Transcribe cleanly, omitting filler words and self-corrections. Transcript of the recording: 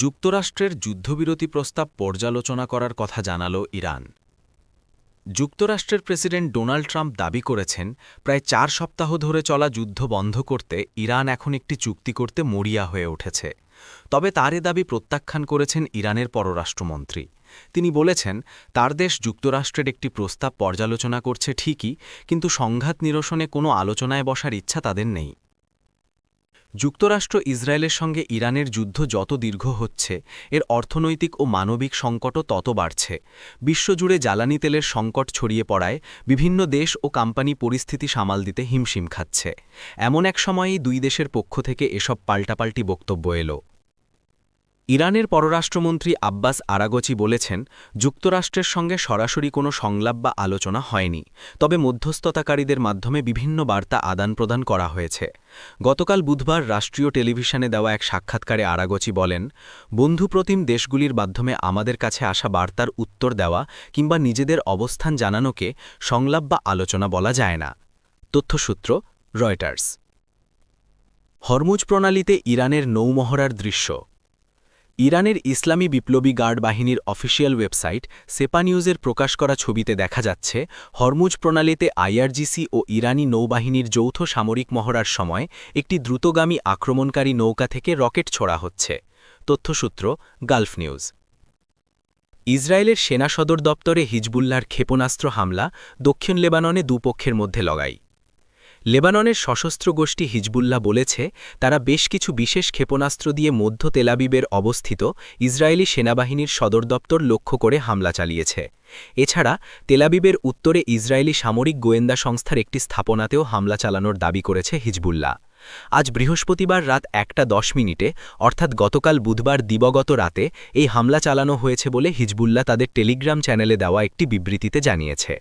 যুক্তরাষ্ট্রের যুদ্ধবিরতি প্রস্তাব পর্যালোচনা করার কথা জানাল ইরান। যুক্তরাষ্ট্রের প্রেসিডেন্ট ডোনাল্ড ট্রাম্প দাবি করেছেন, প্রায় ৪ সপ্তাহ ধরে চলা যুদ্ধ বন্ধ করতে ইরান এখন একটি চুক্তি করতে মরিয়া হয়ে উঠেছে। তবে তার এ দাবি প্রত্যাখ্যান করেছেন ইরানের পররাষ্ট্রমন্ত্রী। তিনি বলেছেন, তার দেশ যুক্তরাষ্ট্রের একটি প্রস্তাব পর্যালোচনা করছে ঠিকই, কিন্তু সংঘাত নিরসনে কোনো আলোচনায় বসার ইচ্ছা তাদের নেই। যুক্তরাষ্ট্র ইসরায়েলের সঙ্গে ইরানের যুদ্ধ যত দীর্ঘ হচ্ছে, এর অর্থনৈতিক ও মানবিক সংকটও তত বাড়ছে। বিশ্বজুড়ে জ্বালানি তেলের সংকট ছড়িয়ে পড়ায় বিভিন্ন দেশ ও কোম্পানি পরিস্থিতি সামাল দিতে হিমশিম খাচ্ছে। এমন এক সময়েই দুই দেশের পক্ষ থেকে এসব পাল্টাপাল্টি বক্তব্য এলো। ইরানের পররাষ্ট্রমন্ত্রী আব্বাস আরাগচি বলেছেন, যুক্তরাষ্ট্রের সঙ্গে সরাসরি কোনো সংলাপ বা আলোচনা হয়নি, তবে মধ্যস্থতাকারীদের মাধ্যমে বিভিন্ন বার্তা আদান-প্রদান করা হয়েছে। গতকাল বুধবার রাষ্ট্রীয় টেলিভিশনে দেওয়া এক সাক্ষাৎকারে আরাগচি বলেন, বন্ধুপ্রতিম দেশগুলির মাধ্যমে আমাদের কাছে আসা বার্তার উত্তর দেওয়া কিংবা নিজেদের অবস্থান জানানোকে সংলাপ বা আলোচনা বলা যায় না। তথ্যসূত্র রয়টার্স। হরমুজ প্রণালীতে ইরানের নৌমহড়ার দৃশ্য। ইরানের ইসলামী বিপ্লবী গার্ড বাহিনীর অফিসিয়াল ওয়েবসাইট সেপা নিউজের প্রকাশ করা ছবিতে দেখা যাচ্ছে, হরমুজ প্রণালীতে আইআরজিসি ও ইরানি নৌবাহিনীর যৌথ সামরিক মহড়ার সময় একটি দ্রুতগামী আক্রমণকারী নৌকা থেকে রকেট ছোড়া হচ্ছে। তথ্যসূত্র গালফ নিউজ। ইসরায়েলের সেনা সদর দপ্তরে হিজবুল্লাহর ক্ষেপণাস্ত্র হামলা, দক্ষিণ লেবাননে দুপক্ষের মধ্যে লড়াই। লেবাননের সশস্ত্র গোষ্ঠী হিজবুল্লাহ বলেছে, তারা বেশ কিছু বিশেষ ক্ষেপণাস্ত্র দিয়ে মধ্য তেলাবিবের অবস্থিত ইসরায়েলি সেনাবাহিনীর সদর দপ্তর লক্ষ্য করে হামলা চালিয়েছে। এছাড়া তেলাবিবের উত্তরে ইসরায়েলি সামরিক গোয়েন্দা সংস্থার একটি স্থাপনাতেও হামলা চালানোর দাবি করেছে হিজবুল্লাহ। আজ বৃহস্পতিবার রাত 1:10 অর্থাৎ গতকাল বুধবার দিবগত রাতে এই হামলা চালানো হয়েছে বলে হিজবুল্লাহ তাদের টেলিগ্রাম চ্যানেলে দেওয়া একটি বিবৃতিতে জানিয়েছে।